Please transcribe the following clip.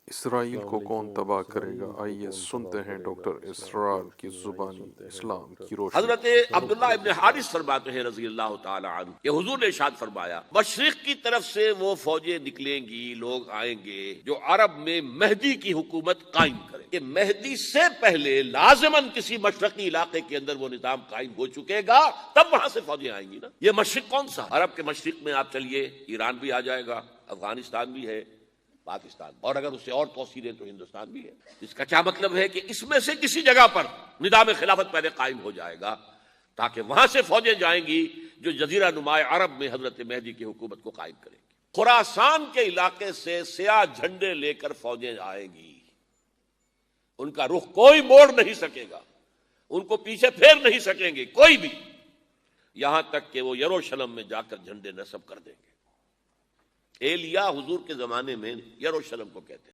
اسرائیل السلام کو کون علیکم۔ تباہ کرے گا؟ اسرائیل کو آئیے کون سنتے تباہ ہیں کرے گا؟ ڈاکٹر اسرائیل اسرار کی آئیے زبانی سنتے ہیں اسلام کی ڈاکٹر روشنی۔ حضرت عبداللہ ابن حارث فرماتے ہیں رضی اللہ تعالی عنہ کہ حضور نے ارشاد فرمایا مشرق کی طرف سے وہ فوجیں نکلیں گی، لوگ آئیں گے جو عرب میں مہدی کی حکومت قائم کریں کہ مہدی سے پہلے لازماً کسی مشرقی علاقے کے اندر وہ نظام قائم ہو چکے گا، تب وہاں سے فوجیں آئیں گی نا۔ یہ مشرق کون سا؟ عرب کے مشرق میں آپ چلیے، ایران بھی آ جائے گا، افغانستان بھی ہے، پاکستان، اور اگر اس سے اور توسیع دیں تو ہندوستان بھی ہے۔ اس کا کیا مطلب ہے کہ اس میں سے کسی جگہ پر نظام خلافت پہلے قائم ہو جائے گا تاکہ وہاں سے فوجیں جائیں گی جو جزیرہ نما عرب میں حضرت مہدی کی حکومت کو قائم کریں گی۔ خراسان کے علاقے سے سیاہ جھنڈے لے کر فوجیں آئیں گی، ان کا رخ کوئی موڑ نہیں سکے گا، ان کو پیچھے پھیر نہیں سکیں گے کوئی بھی، یہاں تک کہ وہ یروشلم میں جا کر جھنڈے نصب کر دیں گے۔ ایلیا حضور کے زمانے میں یروشلم کو کہتے ہیں۔